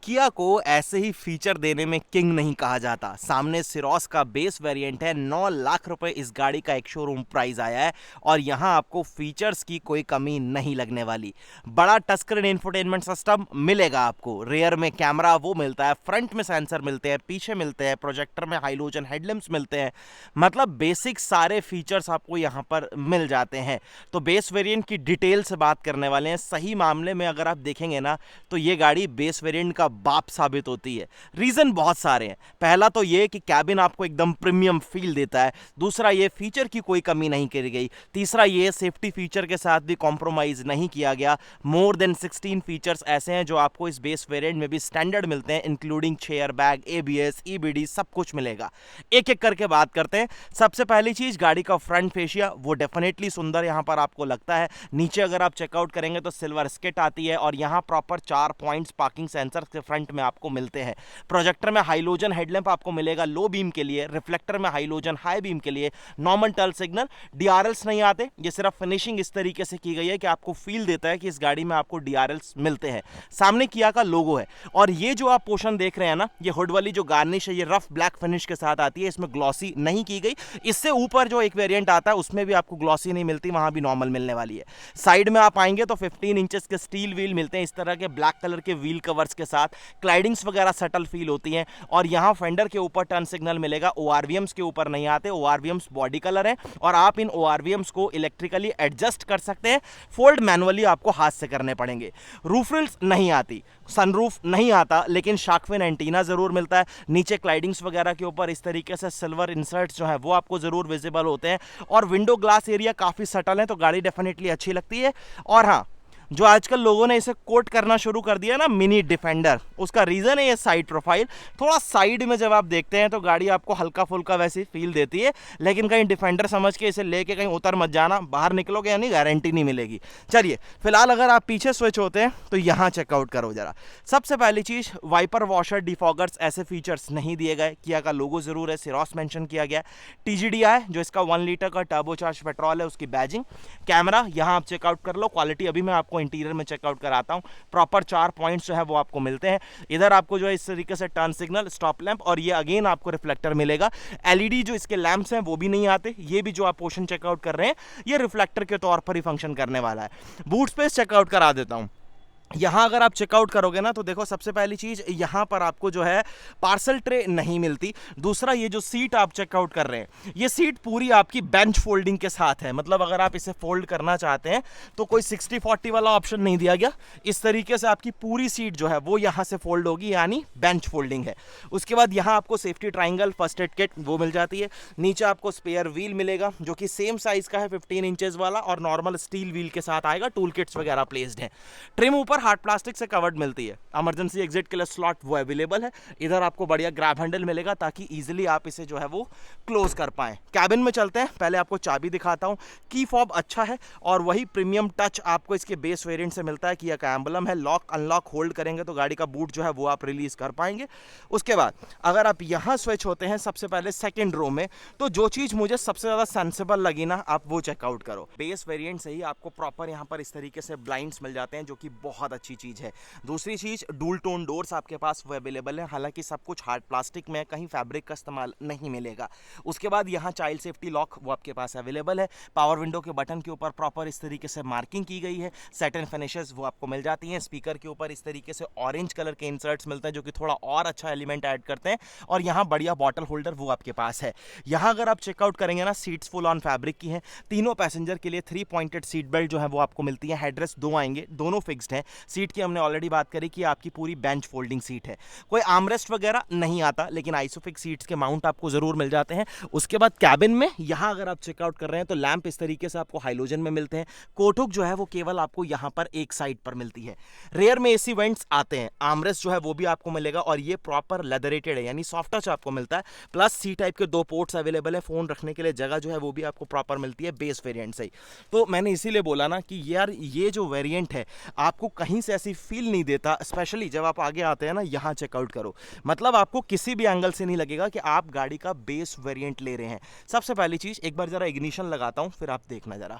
किया को ऐसे ही फीचर देने में किंग नहीं कहा जाता। सामने सिरोस का बेस वेरिएंट है, 9 लाख रुपए इस गाड़ी का एक शोरूम प्राइस आया है और यहां आपको फीचर्स की कोई कमी नहीं लगने वाली। बड़ा टच स्क्रीन इंफोटेनमेंट सिस्टम मिलेगा आपको, रेयर में कैमरा वो मिलता है, फ्रंट में सेंसर मिलते हैं, पीछे मिलते हैं, प्रोजेक्टर में हाइलोजन हेडलैम्प्स मिलते हैं। मतलब बेसिक सारे फीचर्स आपको यहां पर मिल जाते हैं। तो बेस वेरिएंट की डिटेल से बात करने वाले हैं। सही मामले में अगर आप देखेंगे ना तो ये गाड़ी बेस वेरिएंट का बाप साबित होती है। रीजन बहुत सारे हैं। पहला तो ये कि कैबिन आपको एकदम प्रीमियम फील देता है। दूसरा ये फीचर की कोई कमी नहीं करी गई। तीसरा ये सेफ्टी फीचर के साथ भी कॉम्प्रोमाइज नहीं किया गया। मोर देन 16 फीचर्स ऐसे हैं जो आपको इस बेस वेरिएंट में भी स्टैंडर्ड मिलते हैं, including chair bag, ABS, EBD, सब कुछ मिलेगा। एक एक करके बात करते हैं। सबसे पहली चीज गाड़ी का फ्रंट फेशिया, वो डेफिनेटली सुंदर यहां पर आपको लगता है। नीचे अगर आप चेकआउट करेंगे तो सिल्वर स्किट आती है और यहां प्रॉपर 4 पॉइंट्स पार्किंग सेंसर के फ्रंट में आपको मिलते हैं। प्रोजेक्टर में हाइलोजन हेडलैम्प आपको मिलेगा लो बीम के लिए, रिफ्लेक्टर में हाइलोजन हाई बीम के लिए, नॉर्मल टर्न सिग्नल। डीआरएल्स नहीं आते, ये सिर्फ फिनिशिंग इस तरीके से की गई है कि आपको फील देता है कि इस गाड़ी में आपको डीआरएल्स मिलते हैं। सामने किया का लोगो है और ये जो आप पोर्शन देख रहे हैं ना, ये हुड वाली जो गार्निश है ये रफ ब्लैक फिनिश के साथ आती है, इसमें ग्लॉसी नहीं की गई। इससे ऊपर जो एक वेरिएंट आता है उसमें भी आपको ग्लॉसी नहीं मिलती, वहां भी नॉर्मल मिलने वाली है। साइड में आप आएंगे तो 15 इंचेस के स्टील व्हील मिलते हैं इस तरह के ब्लैक कलर के व्हील कवर्स के साथ। क्लाइडिंग्स वगैरह सटल फील होती हैं और यहां फेंडर के ऊपर टर्न सिग्नल मिलेगा। ओआरवीएम्स के ऊपर नहीं आते, ओआरवीएम्स बॉडी कलर है और आप इन ओआरवीएम्स को इलेक्ट्रिकली एडजस्ट कर सकते हैं। फोल्ड मैनुअली आपको हाथ से करने पड़ेंगे। रूफ रिल्स नहीं आती, सनरूफ नहीं आता, लेकिन शार्क फिन एंटीना जरूर मिलता है। नीचे क्लाइडिंग्स वगैरह के ऊपर इस तरीके से सिल्वर इंसर्ट्स जो है वो आपको जरूर विजिबल होते हैं और विंडो ग्लास एरिया काफी सटल है तो गाड़ी डेफिनेटली अच्छी लगती है। और हाँ, जो आजकल लोगों ने इसे कोट करना शुरू कर दिया ना मिनी डिफेंडर, उसका रीजन है ये साइड प्रोफाइल। थोड़ा साइड में जब आप देखते हैं तो गाड़ी आपको हल्का फुल्का वैसी फील देती है, लेकिन कहीं डिफेंडर समझ के इसे लेके कहीं उतर मत जाना, बाहर निकलोगे यानी गारंटी नहीं मिलेगी। चलिए फिलहाल अगर आप पीछे स्विच होते हैं तो यहाँ चेकआउट करो जरा। सबसे पहली चीज, वाइपर वॉशर डिफॉगर्स ऐसे फीचर्स नहीं दिए गए। किया का लोगो जरूर है, सिरोस मेंशन किया गया। टीजीडीआई जो इसका 1 लीटर का टर्बोचार्ज पेट्रोल है उसकी बैजिंग। कैमरा यहाँ आप चेकआउट कर लो, क्वालिटी अभी मैं आपको इंटीरियर में चेकआउट कराता हूं। प्रॉपर 4 पॉइंट्स जो है वो आपको मिलते हैं। इधर आपको जो है इस तरीके से टर्न सिग्नल, स्टॉप लैंप और ये अगेन आपको रिफ्लेक्टर मिलेगा। एलईडी जो इसके लैंप्स हैं वो भी नहीं आते। ये भी जो आप पोर्शन चेकआउट कर रहे हैं ये रिफ्लेक्टर के तौर पर ही फंक्शन करने वाला है। बूट स्पेस चेकआउट करा देता हूं। यहां अगर आप चेकआउट करोगे ना तो देखो, सबसे पहली चीज यहां पर आपको जो है पार्सल ट्रे नहीं मिलती। दूसरा, ये जो सीट आप चेकआउट कर रहे हैं ये सीट पूरी आपकी बेंच फोल्डिंग के साथ है। मतलब अगर आप इसे फोल्ड करना चाहते हैं तो कोई 60-40 वाला ऑप्शन नहीं दिया गया। इस तरीके से आपकी पूरी सीट जो है वो यहां से फोल्ड होगी, यानी बेंच फोल्डिंग है। उसके बाद यहां आपको safety triangle, first aid kit वो मिल जाती है। नीचे आपको स्पेयर व्हील मिलेगा जो कि सेम साइज का है, 15 इंचेस वाला और नॉर्मल स्टील व्हील के साथ आएगा। टूल किट्स वगैरह प्लेस्ड हैं। ट्रिम ऊपर हार्ड प्लास्टिक से कवर्ड मिलती है। इमरजेंसी एग्जिट के लिए स्लॉट वो अवेलेबल है। इधर आपको बढ़िया ग्रैब हैंडल मिलेगा ताकि इजीली आप इसे जो है वो क्लोज कर पाएं। कैबिन में चलते हैं, पहले आपको चाबी दिखाता हूं। की फॉब अच्छा है और वही प्रीमियम टच आपको इसके बेस वेरिएंट से मिलता है। किया का एम्बलम है। लॉक अनलॉक होल्ड करेंगे तो गाड़ी का बूट जो है वो आप रिलीज कर पाएंगे। उसके बाद अगर आप यहां स्विच होते हैं सबसे पहले सेकंड रो में, तो जो चीज मुझे सबसे ज्यादा सेंसिबल लगी ना, आप वो चेकआउट करो। बेस वेरिएंट से ही आपको प्रॉपर यहां पर इस तरीके से ब्लाइंड्स मिल जाते हैं जो कि बहुत अच्छी चीज है। दूसरी चीज, डुअल टोन डोर्स आपके पास वो अवेलेबल है। हालांकि सब कुछ हार्ड प्लास्टिक में, कहीं फैब्रिक का इस्तेमाल नहीं मिलेगा। उसके बाद यहाँ चाइल्ड सेफ्टी लॉक वो आपके पास अवेलेबल है। पावर विंडो के बटन के ऊपर प्रॉपर इस तरीके से मार्किंग की गई है। सैटिन फिनिशेस वो आपको मिल जाती हैं। स्पीकर के ऊपर इस तरीके से ऑरेंज कलर के इंसर्ट्स मिलते हैं जो कि थोड़ा और अच्छा एलिमेंट ऐड करते हैं। और यहाँ बढ़िया बॉटल होल्डर वो आपके पास है। यहाँ अगर आप चेकआउट करेंगे ना, सीट्स फुल ऑन फैब्रिक की हैं। तीनों पैसेंजर के लिए 3 पॉइंटेड सीट बेल्ट जो है वो आपको मिलती है। हेडरेस्ट 2 आएंगे, दोनों फिक्स्ड हैं। सीट की हमने ऑलरेडी बात करी कि आपकी पूरी बेंच फोल्डिंग सीट है। कोई आर्मरेस्ट वगैरह नहीं आता, लेकिन आइसोफिक्स सीट्स के माउंट आपको जरूर मिल जाते हैं। उसके बाद कैबिन में यहां अगर आप चेकआउट कर रहे हैं तो लैंप इस तरीके से आपको हाइलोजन में मिलते हैं। कोट हुक जो है वो केवल आपको यहां पर एक साइड पर मिलती है। रेयर में एसी वेंट्स आते हैं। आर्मरेस्ट जो है वो भी आपको मिलेगा और ये प्रॉपर लेदरेटेड है, यानी सॉफ्ट टच आपको मिलता है। प्लस सी टाइप के 2 पोर्ट्स अवेलेबल है। फोन रखने के लिए जगह जो है वो भी आपको प्रॉपर मिलती है बेस वेरिएंट से ही। तो मैंने इसीलिए बोला ना कि यार ये जो वेरिएंट है आपको कहीं से ऐसी फील नहीं देता। स्पेशली जब आप आगे आते हैं ना, यहां चेकआउट करो, मतलब आपको किसी भी एंगल से नहीं लगेगा कि आप गाड़ी का बेस वेरिएंट ले रहे हैं। सबसे पहली चीज, एक बार जरा इग्निशन लगाता हूं फिर आप देखना जरा।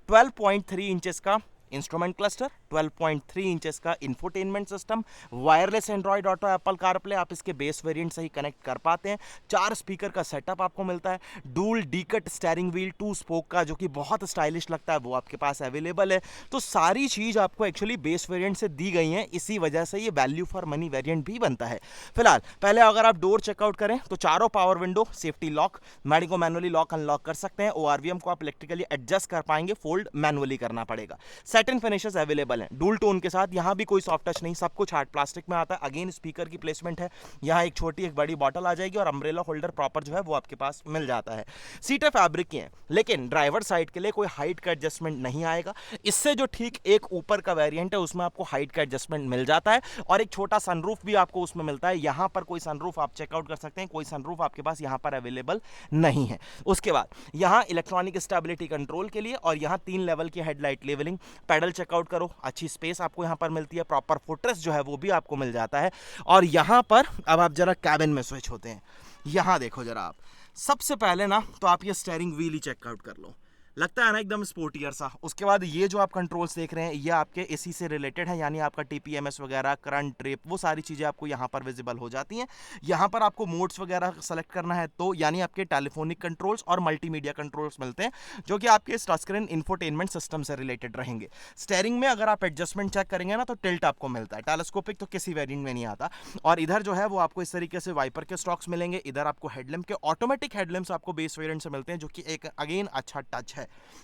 12.3 इंचेस का इंस्ट्रूमेंट क्लस्टर, 12.3 इंचेस का infotainment system, wireless Android auto, Apple CarPlay आप इसके बेस वेरिएंट से ही कनेक्ट कर पाते हैं। 4 स्पीकर का सेटअप आपको मिलता है। डूल डी-कट स्टीयरिंग व्हील 2 स्पोक का, जो कि बहुत स्टाइलिश लगता है, वो आपके पास अवेलेबल है। तो सारी चीज़ आपको एक्चुअली बेस वेरिएंट से दी गई हैं, इसी वजह से ये वैल्यू फॉर मनी वेरिएंट भी बनता है। फिलहाल पहले अगर आप डोर चेकआउट करें तो चारों पावर विंडो, सेफ्टी लॉक, गाड़ी को मैनुअली लॉक अनलॉक कर सकते हैं। ओआरवीएम को आप इलेक्ट्रिकली एडजस्ट कर पाएंगे, फोल्ड मैनुअली करना पड़ेगा। सैटिन फिनिशेस अवेलेबल हैं डूल टोन के साथ, यहां भी कोई सॉफ्ट टच नहीं, सब कुछ हार्ड प्लास्टिक में आता है। अगेन स्पीकर की प्लेसमेंट है, यहां एक छोटी एक बड़ी बॉटल आ जाएगी और अम्ब्रेला होल्डर प्रॉपर जो है वो आपके पास मिल जाता है। सीटें फैब्रिक की हैं, लेकिन ड्राइवर साइड के लिए कोई हाइट का एडजस्टमेंट नहीं आएगा। इससे जो ठीक एक ऊपर का वेरिएंट है उसमें आपको हाइट का एडजस्टमेंट मिल जाता है और एक छोटा सनरूफ भी आपको उसमें मिलता है। यहां पर कोई सनरूफ आप चेकआउट कर सकते हैं, कोई सनरूफ आपके पास यहां पर अवेलेबल नहीं है। उसके बाद यहां इलेक्ट्रॉनिक स्टेबिलिटी कंट्रोल के लिए और यहां 3 लेवल की हेडलाइट लेवलिंग, पैडल चेकआउट करो, अच्छी स्पेस आपको यहां पर मिलती है, प्रॉपर फुटरेस्ट जो है वो भी आपको मिल जाता है। और यहां पर अब आप जरा कैबिन में स्विच होते हैं, यहां देखो जरा आप, सबसे पहले ना तो आप ये स्टीयरिंग व्हील ही चेकआउट कर लो, लगता है ना एकदम स्पोर्टियर सा। उसके बाद ये जो आप कंट्रोल्स देख रहे हैं ये आपके एसी से रिलेटेड है, यानी आपका टीपीएमएस वगैरह, करंट ट्रिप, वो सारी चीज़ें आपको यहाँ पर विजिबल हो जाती हैं। यहाँ पर आपको मोड्स वगैरह सेलेक्ट करना है तो यानी आपके टेलीफोनिक कंट्रोल्स और मल्टीमीडिया कंट्रोल्स मिलते हैं, जो कि आपके टच स्क्रीन इंफोटेनमेंट सिस्टम से रिलेटेड रहेंगे। स्टेयरिंग में अगर आप एडजस्टमेंट चेक करेंगे ना तो टिल्ट आपको मिलता है, टेलीस्कोपिक तो किसी वेरिएंट में नहीं आता। और इधर जो है वो आपको इस तरीके से वाइपर के स्टॉक्स मिलेंगे। इधर आपको हेडलैम्प के ऑटोमेटिक हेडलैम्प्स आपको बेस वेरिएंट से मिलते हैं, जो कि एक अगेन अच्छा टच है।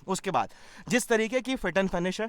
उसके बाद जिस तरीके की फिट एंड फिनिश है,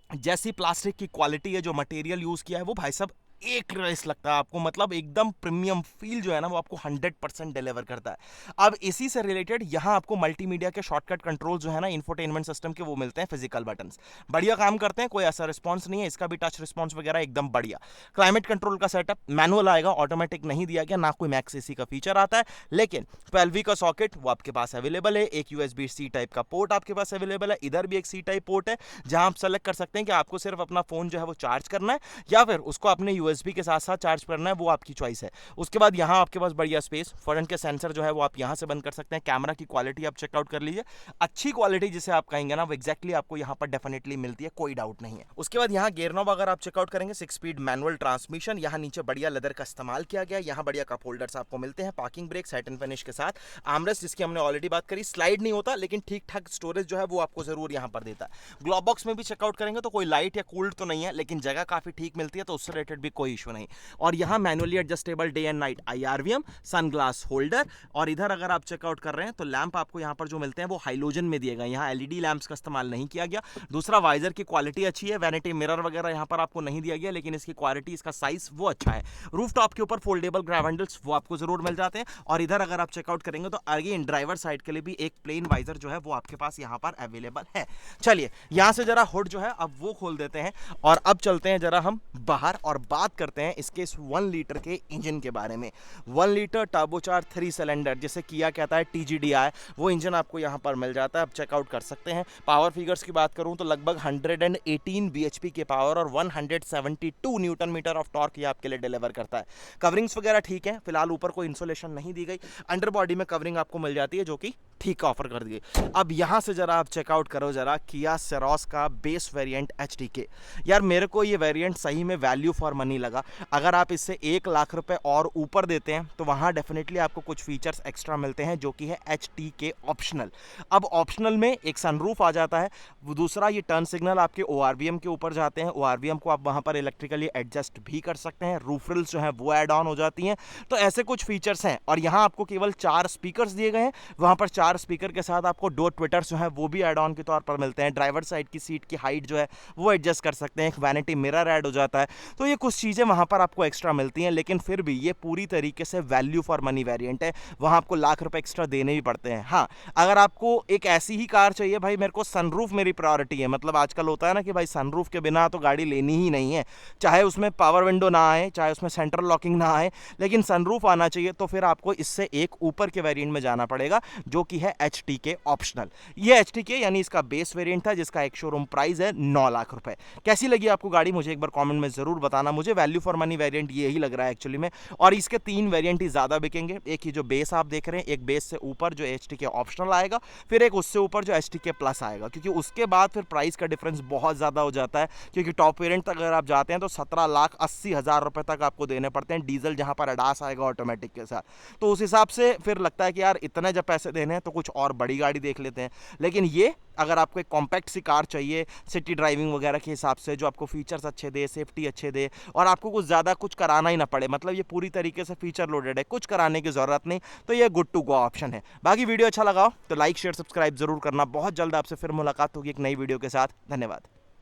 जैसी प्लास्टिक की क्वालिटी है, जो मटेरियल यूज किया है, वो भाई साहब एक रेस लगता है आपको, मतलब एकदम प्रीमियम फील जो है ना वो आपको 100% डिलीवर करता है। अब इसी से रिलेटेड यहाँ आपको मल्टीमीडिया के शॉर्टकट कंट्रोल जो है ना इंफोटेनमेंट सिस्टम के, वो मिलते हैं। फिजिकल बटन्स बढ़िया काम करते हैं, कोई ऐसा रिस्पॉन्स नहीं है, इसका भी टच रिस्पॉन्स वगैरह एकदम बढ़िया। क्लाइमेट कंट्रोल का सेटअप मैनुअल आएगा, ऑटोमेटिक नहीं दिया गया, ना कोई मैक्स एसी का फीचर आता है, लेकिन 12V का सॉकेट वो आपके पास अवेलेबल है। एक USB-C टाइप का पोर्ट आपके पास अवेलेबल है, इधर भी एक C टाइप पोर्ट है, जहां आप सेलेक्ट कर सकते हैं कि आपको सिर्फ अपना फोन जो है वो चार्ज करना है या फिर उसको अपने USB के साथ साथ चार्ज करना है, वो आपकी चॉइस है। उसके बाद यहाँ आपके पास बढ़िया स्पेस, फ्रंट के सेंसर जो है वो आप यहाँ से बंद कर सकते हैं। कैमरा की क्वालिटी आप चेकआउट कर लीजिए, अच्छी क्वालिटी जिसे आप कहेंगे ना वो एग्जैक्टली आपको यहाँ पर डेफिनेटली मिलती है, कोई डाउट नहीं है। उसके बाद यहाँ गियर नॉब अगर आप चेकआउट करेंगे, 6 स्पीड मैनुअल ट्रांसमिशन, यहाँ नीचे बढ़िया लेदर का इस्तेमाल किया गया, यहाँ बढ़िया कप होल्डर्स आपको मिलते हैं, पार्किंग ब्रेक सैटिन फिनिश के साथ, आर्मरेस्ट जिसकी हमने ऑलरेडी बात करी, स्लाइड नहीं होता लेकिन ठीक ठाक स्टोरेज जो है वो आपको जरूर यहाँ पर देता है। ग्लोव बॉक्स में भी चेकआउट करेंगे तो कोई लाइट या कूल्ड तो नहीं है, लेकिन जगह काफी ठीक मिलती है, तो उससे रिलेटेड भी कोई इशू नहीं। और यहाँ manually adjustable day and night IRVM, sunglass holder, और इधर अगर आप चेकआउट कर रहे हैं तो लैंप आपको यहाँ पर जो मिलते हैं वो हाइलोजन में दिए गए, यहाँ LED लैंप्स का इस्तेमाल नहीं किया गया। दूसरा, वाइजर की क्वालिटी अच्छी है, वैनिटी मिरर वगैरह यहाँ पर आपको नहीं दिया गया, लेकिन इसकी क्वालिटी, इसका साइज वो अच्छा है। रूफ टॉप के ऊपर फोल्डेबल ग्रैब हैंडल्स वो आपको जरूर मिल जाते हैं। और इधर अगर आप चेकआउट करेंगे तो अगेन ड्राइवर साइड के लिए भी एक प्लेन वाइजर जो है वो आपके पास यहाँ पर अवेलेबल है। चलिए यहाँ से जरा हुड जो है अब वो खोल देते हैं और अब चलते हैं जरा हम बाहर और बात करते हैं इसके इस 1 लीटर के इंजन के बारे में। 1 लीटर टर्बोचार्ज 3 सिलेंडर जिसे किया कहता है TGDI, वो इंजन आपको यहाँ पर मिल जाता है, आप चेकआउट कर सकते हैं। पावर फिगर्स की बात करूँ तो लगभग 118 bhp के पावर और 172 न्यूटन मीटर ऑफ टॉर्क ये आपके लिए डिलीवर करता है। कवरिंग्स वगैरह ठीक है, फिलहाल ऊपर कोई इंसुलेशन नहीं दी गई, अंडर बॉडी में कवरिंग आपको मिल जाती है जो कि ठीक ऑफर कर दी गई। अब यहाँ से जरा आप चेकआउट करो जरा किया सेरोस का बेस वेरिएंट HDK। यार मेरे को ये वेरिएंट सही में वैल्यू फॉर मनी लगा। अगर आप इससे 1 लाख रुपए और ऊपर देते हैं तो वहाँ डेफिनेटली आपको कुछ फीचर्स एक्स्ट्रा मिलते हैं जो कि है HDK ऑप्शनल। अब ऑप्शनल में एक सनरूफ आ जाता है, दूसरा ये टर्न सिग्नल आपके ORVM के ऊपर जाते हैं, ORVM को आप वहाँ पर इलेक्ट्रिकली एडजस्ट भी कर सकते हैं, रूफ रिल्स जो है वो एड ऑन हो जाती हैं। तो ऐसे कुछ फीचर्स हैं। और यहाँ आपको केवल 4 स्पीकर्स दिए गए हैं, वहाँ पर 4 स्पीकर के साथ आपको 2 ट्विटर्स जो है वो भी एड ऑन के तौर पर मिलते हैं। ड्राइवर साइड की सीट की हाइट जो है वो एडजस्ट कर सकते हैं, एक वैनिटी मिरर ऐड हो जाता है। तो ये कुछ चीज़ें वहाँ पर आपको एक्स्ट्रा मिलती हैं, लेकिन फिर भी ये पूरी तरीके से वैल्यू फॉर मनी वेरिएंट है। वहाँ आपको लाख रुपए एक्स्ट्रा देने भी पड़ते हैं। हाँ, अगर आपको एक ऐसी ही कार चाहिए, भाई मेरे को सनरूफ मेरी प्रायोरिटी है, मतलब आजकल होता है ना कि भाई सनरूफ के बिना तो गाड़ी लेनी ही नहीं है, चाहे उसमें पावर विंडो ना आए, चाहे उसमें सेंट्रल लॉकिंग ना आए, लेकिन सनरूफ आना चाहिए, तो फिर आपको इससे एक ऊपर के वेरिएंट में जाना पड़ेगा जो कि है HDK ऑप्शनल। ये HDK यानी इसका बेस वेरिएंट था जिसका एक शोरूम प्राइस है 9 लाख रुपए। कैसी लगी आपको गाड़ी मुझे एक बार कमेंट में जरूर बताना। मुझे वैल्यू फॉर मनी वेरिएंट यही लग रहा है एक्चुअली में। और इसके 3 वेरिएंट ही ज़्यादा बिकेंगे। एक ही जो बेस आप देख रहे हैं, एक बेस से ऊपर जो HTK ऑप्शनल आएगा, फिर एक उससे ऊपर जो HTK प्लस आएगा, क्योंकि उसके बाद फिर प्राइस का डिफरेंस बहुत ज़्यादा हो जाता है। क्योंकि टॉप वेरिएंट तक अगर आप जाते हैं तो 17,80,000 रुपये तक आपको देने पड़ते हैं डीजल, जहाँ पर अडास आएगा ऑटोमेटिक के साथ। तो उस हिसाब से फिर लगता है कि यार इतने जब पैसे देने हैं तो कुछ और बड़ी गाड़ी देख लेते हैं। लेकिन ये अगर आपको एक कॉम्पैक्ट सी कार चाहिए सिटी ड्राइविंग वगैरह के हिसाब से, जो आपको फीचर्स अच्छे दे, सेफ्टी अच्छे दे, और आपको कुछ ज़्यादा कुछ कराना ही ना पड़े, मतलब ये पूरी तरीके से फीचर लोडेड है, कुछ कराने की ज़रूरत नहीं, तो ये गुड टू गो ऑप्शन है। बाकी वीडियो अच्छा लगा तो लाइक शेयर सब्सक्राइब जरूर करना। बहुत जल्द आपसे फिर मुलाकात होगी एक नई वीडियो के साथ। धन्यवाद।